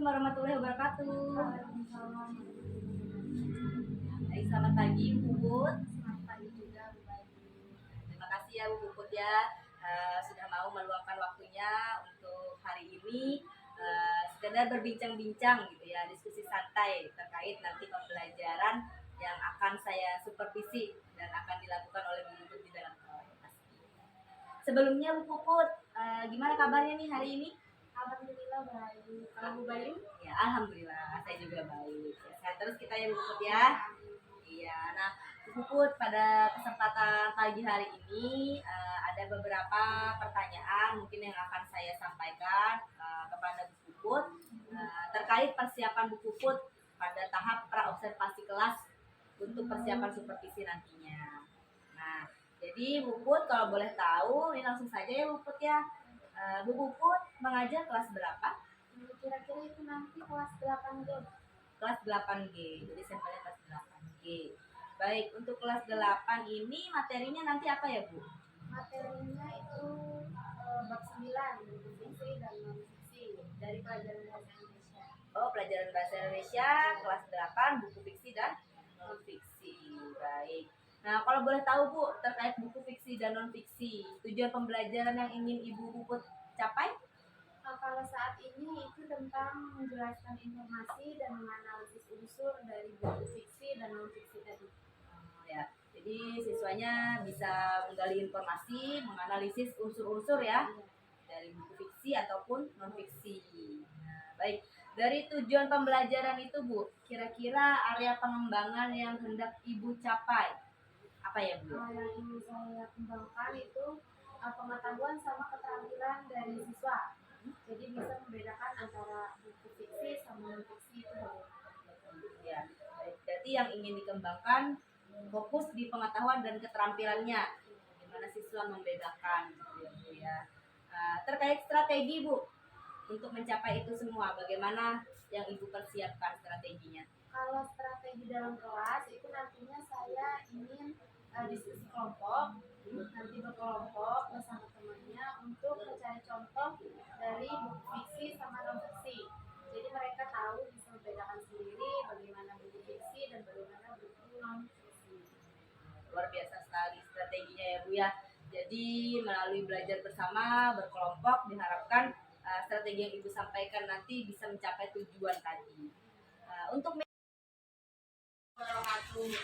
warahmatullahi wabarakatuh. Waalaikumsalam. Baik, selamat pagi Bu Puput. Selamat pagi juga Bu Bayu. Terima kasih ya Bu Puput ya, sudah mau meluangkan waktunya untuk hari ini sekedar berbincang-bincang gitu ya, diskusi santai terkait nanti pembelajaran yang akan saya supervisi dan akan dilakukan oleh Bu Puput di dalam kelas. Sebelumnya Bu Puput, gimana kabarnya nih hari ini? Alhamdulillah baik. Kalau Bu Bayu? Ya, alhamdulillah saya juga baik. Ya, sehat terus kita ya Bu Puput ya. Iya, nah Bu Puput, pada kesempatan pagi hari ini ada beberapa pertanyaan mungkin yang akan saya sampaikan kepada Bu Puput terkait persiapan Bu Puput pada tahap praobservasi kelas untuk persiapan supervisi nantinya. Nah, jadi Bu Puput kalau boleh tahu, ini langsung saja ya Bu Puput ya. Bu Puput mengajar kelas berapa? Kira-kira itu nanti kelas 8G. Kelas 8G, jadi sampelnya kelas 8G. Baik, untuk kelas 8 ini materinya nanti apa ya Bu? Materinya itu bab 9, fiksi dan non-fiksi dari pelajaran bahasa Indonesia. Oh, pelajaran bahasa Indonesia kelas 8, buku fiksi dan non-fiksi. Baik. Nah, kalau boleh tahu Bu, terkait buku fiksi dan non-fiksi, tujuan pembelajaran yang ingin Ibu Puput capai? Kalau saat ini itu tentang menjelaskan informasi dan menganalisis unsur dari buku fiksi dan non-fiksi tadi. Ya, jadi siswanya bisa menggali informasi, menganalisis unsur-unsur ya dari buku fiksi ataupun non-fiksi. Nah, baik. Dari tujuan pembelajaran itu Bu, kira-kira area pengembangan yang hendak Ibu capai apa ya Bu? Yang ingin saya kembangkan itu pengetahuan sama keterampilan dari siswa. Jadi bisa membedakan antara buku fiksi sama non-fiksi itu. Ya, baik. Berarti yang ingin dikembangkan fokus di pengetahuan dan keterampilannya, bagaimana siswa membedakan gitu ya Bu ya. Terkait strategi Bu, untuk mencapai itu semua, bagaimana yang Ibu persiapkan strateginya? Kalau strategi dalam kelas itu nantinya saya ingin diskusi kelompok, nanti berkelompok bersama temannya untuk mencari contoh dari buku fiksi sama non fiksi. Jadi mereka tahu bisa membedakan sendiri bagaimana buku fiksi dan bagaimana buku non fiksi. Luar biasa sekali strateginya ya Bu ya. Jadi melalui belajar bersama, berkelompok, diharapkan strategi yang Ibu sampaikan nanti bisa mencapai tujuan tadi. Untuk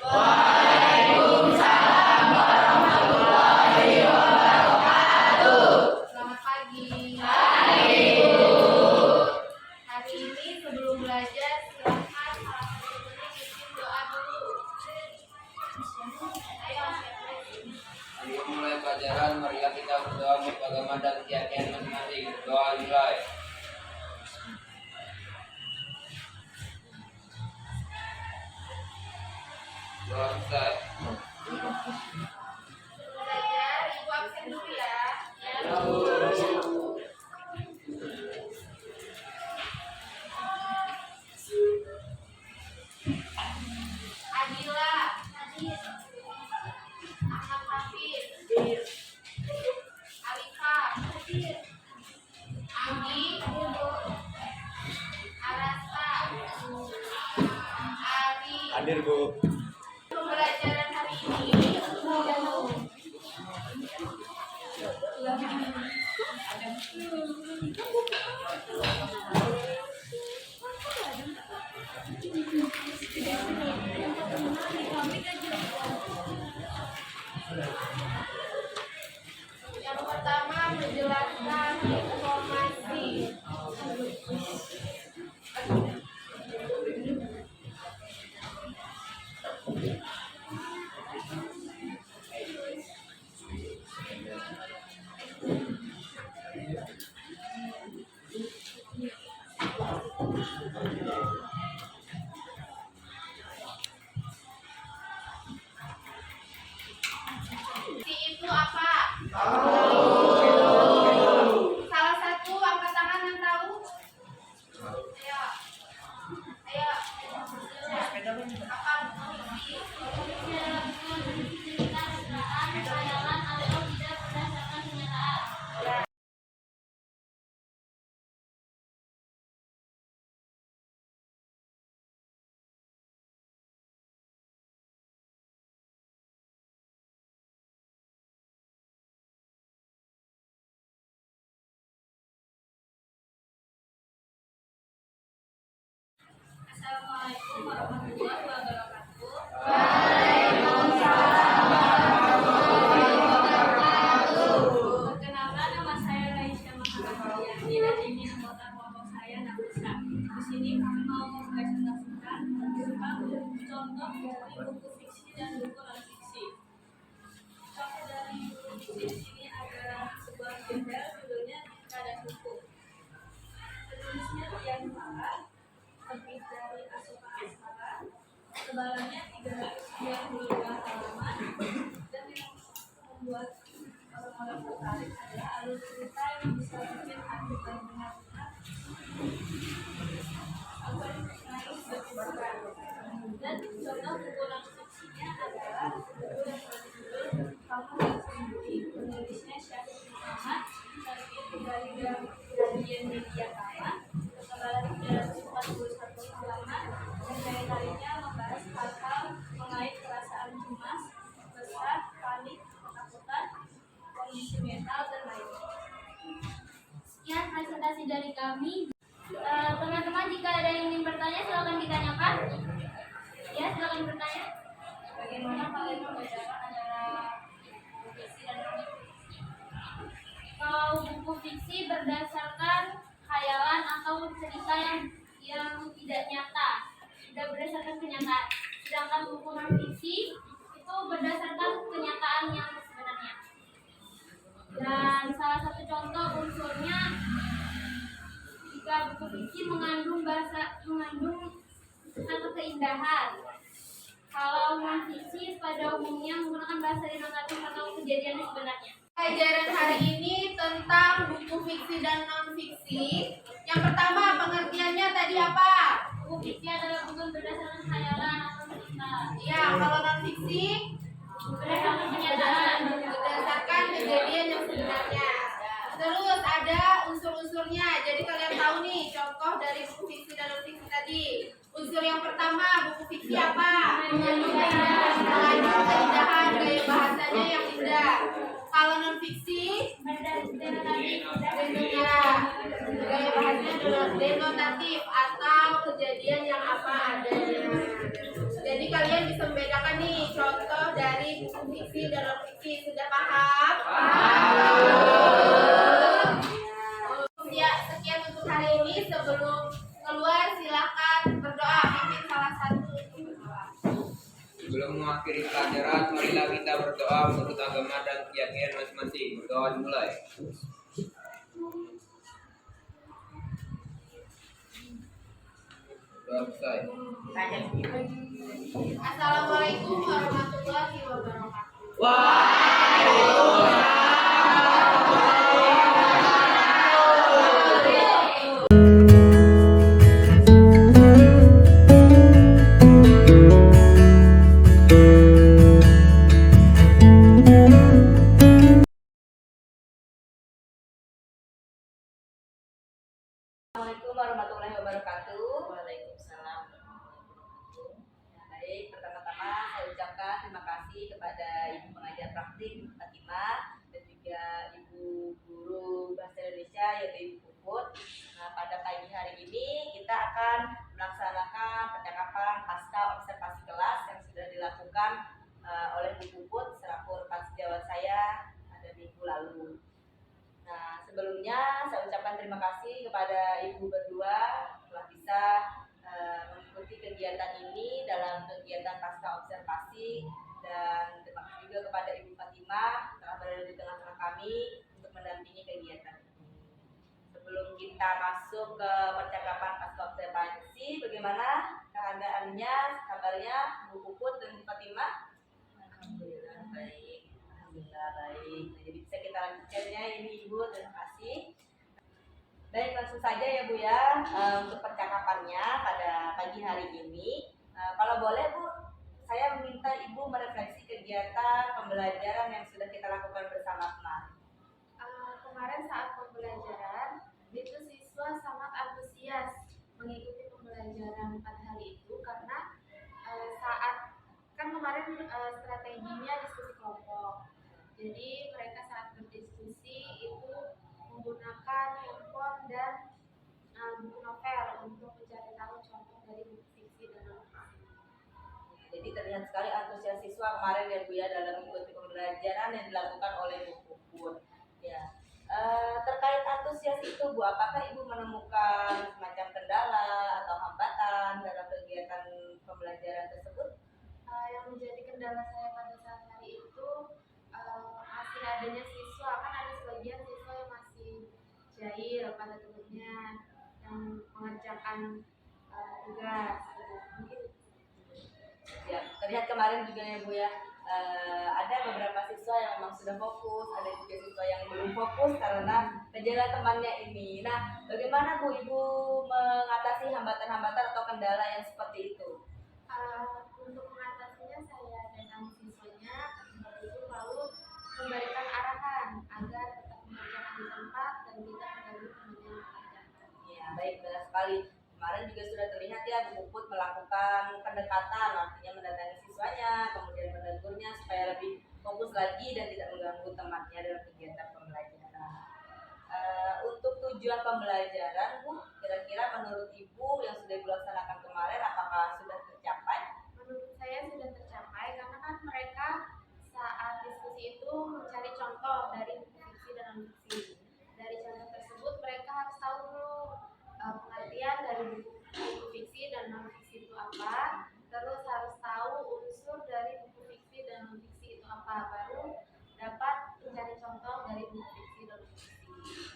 Waalaikumsalam warahmatullahi wabarakatuh. Selamat pagi. Pagi. Hari ini sebelum belajar silakan salah satu guru bikin doa dulu. Ayo. Sebelum mulai pelajaran, marilah kita berdoa beragama dan keyakinan masing-masing. Doa dimulai. Doa selesai. Belajar, ibu absen dulu ya. Adila, Ahmad Hafiz, Alika, Anggi, Arasta, Ali. Hadir Bu. Pembelajaran hari ini yang pertama menjelaskan informasi. Informasi itu tidak ingin anggota kelompok saya tidak bisa. Di sini kami mau mempresentasikan beberapa contoh dari buku fiksi dan buku non fiksi. Contoh dari buku fiksi di sini ada sebuah novel judulnya Cinta dan Hukum. Penulisnya Dian Farah, terbit dari Asuka Asmara. Kebalannya 392 halaman dan yang membuat orang-orang tertarik adalah alur cerita yang bisa bikin hati benar-benar agar naik berkebaran. Dan contoh buku non fiksinya adalah buku yang berjudul Kamu Gak Sendiri, penulisnya Syafiq Muhammad, terbit dari Guardian Media Tama, ketebalan 341 halaman, dan daya tariknya membahas hal-hal mengait perasaan cemas, resah, panik, ketakutan, kondisi mental, dan lainnya. Sekian presentasi dari kami. Teman-teman, jika ada yang ingin bertanya, silakan ditanyakan. Ya, silakan bertanya. Bagaimana kalian membedakan antara buku fiksi dan non fiksi? Kalau buku fiksi berdasarkan khayalan atau cerita yang tidak nyata, tidak berdasarkan kenyataan. Sedangkan buku non fiksi itu berdasarkan kenyataan yang sebenarnya. Dan salah satu contoh unsurnya, jika buku fiksi mengandung kata keindahan. Kalau non fiksi pada umumnya menggunakan bahasa denotatif atau kejadian yang sebenarnya. Pelajaran hari ini tentang buku fiksi dan non fiksi. Yang pertama, pengertiannya tadi apa? Buku fiksi adalah buku berdasarkan khayalan atau cerita. Ya, kalau non fiksi Berdasarkan kenyataan. berdasarkan kejadian yang sebenarnya. Terus ada unsur-unsurnya. Jadi kalian tahu nih contoh dari buku fiksi dan non fiksi tadi. Unsur yang pertama, buku fiksi apa? Mengandung keindahan, gaya bahasanya yang indah. Kalau non fiksi, ya, gaya bahasanya denotatif atau kejadian yang apa adanya. Jadi kalian bisa membedakan nih contoh dari buku fiksi dan non fiksi. Sudah paham? Ya, sekian untuk hari ini. Sebelum keluar silakan berdoa, pimpin salah satu untuk berdoa. Sebelum mengakhiri pelajaran, marilah kita berdoa menurut agama dan keyakinan masing-masing. Berdoa dimulai. Doa selesai. Assalamualaikum warahmatullahi wabarakatuh. Assalamualaikum warahmatullahi wabarakatuh. Waalaikumsalam. Ya, baik, pertama-tama saya ucapkan terima kasih kepada Ibu Pengajar Praktik Fatimah dan juga Ibu Guru Bahasa Indonesia yaitu Ibu Puput. Nah, pada pagi hari ini kita akan melaksanakan percakapan pasca observasi kelas yang sudah dilakukan oleh Ibu Puput selaku rekan sejawat saya pada minggu lalu. Nah, sebelumnya saya ucapkan terima kasih kepada Ibu berdua telah bisa mengikuti kegiatan ini dalam kegiatan pasca observasi, dan terima kasih juga kepada Ibu Fatimah telah berada di tengah-tengah kami untuk mendampingi kegiatan ini. Sebelum kita masuk ke percakapan pasca observasi, bagaimana keadaannya, kabarnya Bu Puput dan Bu Fatimah? Alhamdulillah baik. Alhamdulillah baik. Nah, jadi bisa kita lanjutkannya ini Ibu, terima kasih. Baik, langsung saja ya Bu ya untuk percakapannya pada pagi hari ini. Kalau boleh Bu, saya meminta Ibu merefleksi kegiatan pembelajaran yang sudah kita lakukan bersama kemarin. Kemarin saat pembelajaran itu siswa sangat antusias mengikuti pembelajaran pada hari itu karena saat kan kemarin strateginya diskusi kelompok. Jadi mereka saat berdiskusi itu menggunakan handphone dan buku novel untuk mencari tahu contoh dari buku fiksi dan non fiksi. Jadi terlihat sekali antusias siswa kemarin ya Bu ya dalam mengikuti pembelajaran yang dilakukan oleh Bu Puput. Ya, Terkait antusias itu Bu, apakah Ibu menemukan semacam kendala atau hambatan dalam kegiatan pembelajaran tersebut? Yang menjadi kendala saya pada saat hari itu masih adanya siswa, kan ada sebagian siswa yang masih jahil pada temannya yang mengerjakan tugas. Mungkin Ya, terlihat kemarin juga ya Bu ya, ada beberapa siswa yang memang sudah fokus, ada juga siswa yang belum fokus karena gejala temannya ini. Nah, bagaimana Bu Ibu mengatasi hambatan-hambatan atau kendala yang seperti itu? untuk mengatasinya saya dan siswanya itu lalu memberikan arahan agar tetap mengerjakan di tempat dan tidak mengganggu temannya yang mengerjakan. Ya, baik, benar sekali. Kemarin juga sudah terlihat ya Bu Puput melakukan pendekatan, artinya mendatangi siswanya, kemudian menegurnya supaya lebih fokus lagi dan tidak mengganggu temannya dalam kegiatan pembelajaran. Untuk tujuan pembelajaran Bu, kira-kira menurut Ibu yang sudah dilaksanakan kemarin apakah sudah tercapai? Menurut saya sudah tercapai karena kan mereka saat diskusi itu mencari contoh dari buku fiksi dan non fiksi. Dari contoh tersebut mereka harus tahu dulu pengertian dari buku fiksi dan non fiksi itu apa, terus harus tahu unsur dari buku fiksi dan non fiksi itu apa, baru dapat mencari contoh dari buku fiksi dan non fiksi.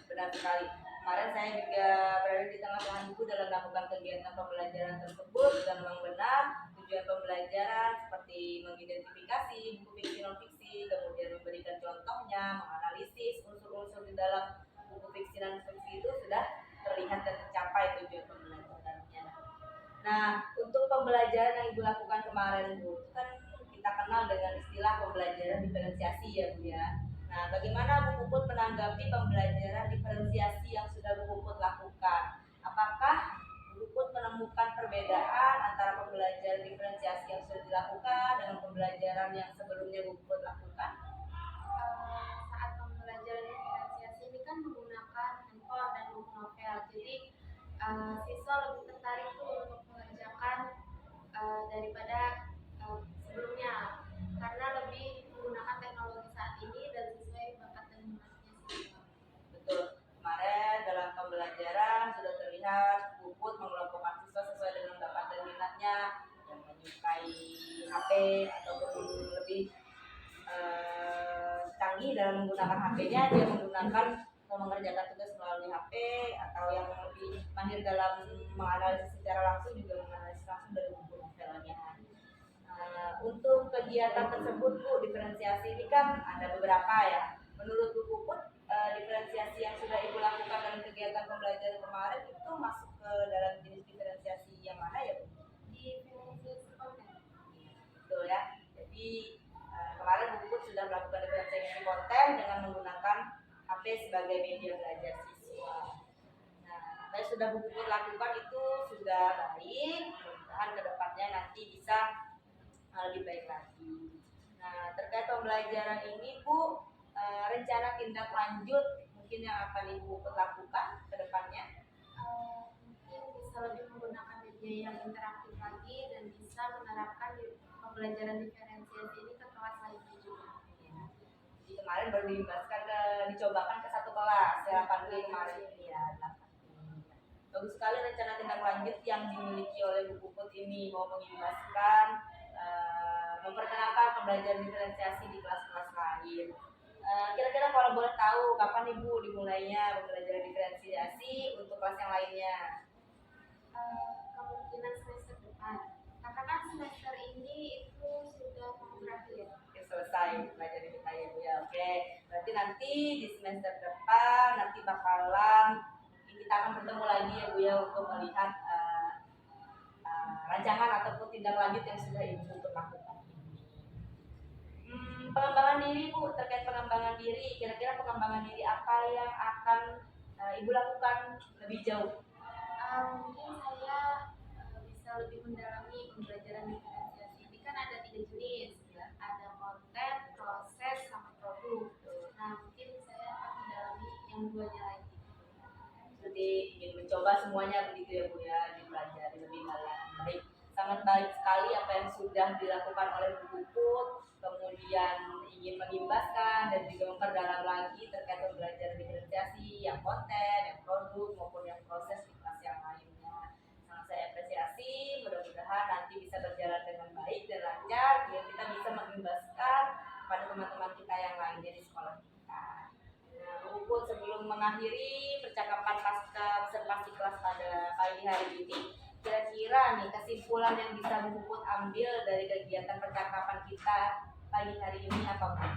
Benar sekali. Kemarin saya juga berada di tengah-tengah Ibu dalam melakukan kegiatan pembelajaran tersebut dan memang benar tujuan pembelajaran seperti mengidentifikasi buku fiksi non fiksi, kemudian memberikan contohnya, menganalisis unsur-unsur di dalam buku fiksi non fiksi itu sudah terlihat dan tercapai tujuan pembelajarannya. Nah, untuk pembelajaran yang Ibu lakukan kemarin Bu, itu kan kita kenal dengan istilah pembelajaran diferensiasi ya Bu ya. Nah, bagaimana Bu Puput menanggapi pembelajaran diferensiasi yang sudah Bu Puput lakukan? Apakah Bu Puput menemukan perbedaan antara pembelajaran diferensiasi yang sudah dilakukan dengan pembelajaran yang sebelumnya Bu Puput lakukan? Saat pembelajaran diferensiasi ini kan menggunakan handphone dan buku novel, jadi siswa lebih tertarik tuh untuk mengerjakan daripada sebelumnya karena lebih menggunakan teknologi saat ini dan sesuai bakat dan minatnya siswa. Betul. Kemarin dalam pembelajaran sudah terlihat Bu Puput mengelompokkan siswa sesuai dengan bakat dan minatnya, yang menyukai HP ataupun lebih canggih dalam menggunakan HP-nya, dia menggunakan mengerjakan tugas melalui HP, atau yang lebih mahir dalam menganalisis secara langsung juga menganalisis langsung dari buku novelnya. Untuk kegiatan tersebut Bu, diferensiasi ini kan ada beberapa ya. Menurut Bu Puput, diferensiasi yang sudah Ibu lakukan dalam kegiatan pembelajaran kemarin itu masuk ke dalam jenis diferensiasi yang mana ya Bu? Diferensiasi konten. Betul ya. Jadi kemarin Bu Puput sudah melakukan diferensiasi konten dengan menggunakan HP sebagai media belajar siswa. Nah, apa yang sudah Bu Puput lakukan itu sudah baik. Mudah-mudahan kedepannya nanti bisa lebih baik lagi. Nah, terkait pembelajaran ini Bu, rencana tindak lanjut mungkin yang akan Ibu lakukan ke depannya? Mungkin bisa lebih menggunakan media yang interaktif lagi dan bisa menerapkan pembelajaran diferensiasi ini ke kelas lainnya juga. Ya. Jadi kemarin baru dicobakan ke satu kelas, 8 kemarin ini ya. Bagus sekali rencana tindak lanjut yang dimiliki oleh Bu Puput ini, mau mengimbaskan memperkenalkan pembelajaran diferensiasi di kelas-kelas lain. Kira-kira kalau boleh tahu kapan Ibu dimulainya pembelajaran diferensiasi untuk kelas yang lainnya? Kemungkinan semester depan. Karena kan semester ini itu sudah mau berakhir. Oke, selesai pelajaran kita ya Bu ya. Oke, berarti nanti di semester depan nanti bakalan kita akan bertemu lagi ya Bu ya untuk melihat rancangan ataupun tindak lanjut yang sudah Ibu lakukan. Pengembangan diri Bu, terkait pengembangan diri, kira-kira pengembangan diri apa yang akan Ibu lakukan lebih jauh? Mungkin saya bisa lebih mendalami pembelajaran diferensiasi ini kan ada 3 jenis, ada konten, proses, sama produk. Nah mungkin saya akan mendalami yang 2-nya lagi. Jadi ingin mencoba semuanya begitu ya Bu ya, dipelajari lebih dalam. Baik, sangat baik sekali apa yang sudah dilakukan oleh Bu Puput, kemudian ingin mengimbaskan dan juga memperdalam lagi terkait pembelajaran diferensiasi yang konten, yang produk maupun yang proses di kelas yang lainnya. Sangat saya apresiasi, mudah-mudahan nanti bisa berjalan dengan baik dan lancar biar kita bisa mengimbaskan pada teman-teman kita yang lainnya di sekolah kita. Nah, Bu Puput, sebelum mengakhiri percakapan pasca observasi kelas pada pagi hari ini, kira-kira nih kesimpulan yang bisa Bu Puput ambil dari kegiatan percakapan kita pagi hari ini apa, Bu?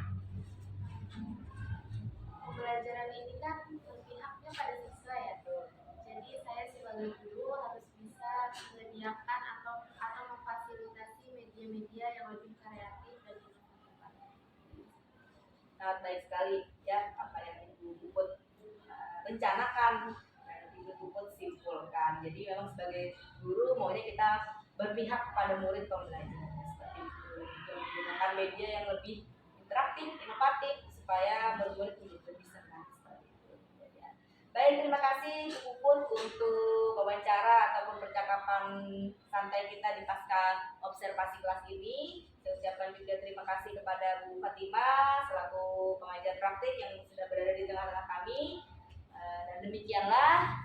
Pembelajaran ini kan berpihaknya pada siswa ya. Jadi saya sebagai guru harus bisa menyediakan atau memfasilitasi media-media yang lebih kreatif dan inovatif. Sangat baik sekali ya apa yang Ibu Puput rencanakan dan Ibu Puput simpulkan. Jadi memang sebagai guru maunya kita berpihak pada murid pembelajar seperti itu, menggunakan media yang lebih interaktif, inovatif supaya murid menjadi lebih senang seperti itu. Ya. Baik, terima kasih Bu Puput untuk wawancara ataupun percakapan santai kita di pasca observasi kelas ini. Saya ucapkan juga terima kasih kepada Bu Fatimah selaku pengajar praktik yang sudah berada di tengah-tengah kami. Dan demikianlah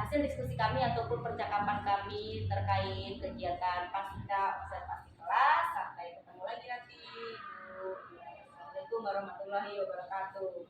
hasil diskusi kami ataupun percakapan kami terkait kegiatan pasca observasi kelas. Sampai ketemu lagi nanti. Assalamualaikum warahmatullahi wabarakatuh.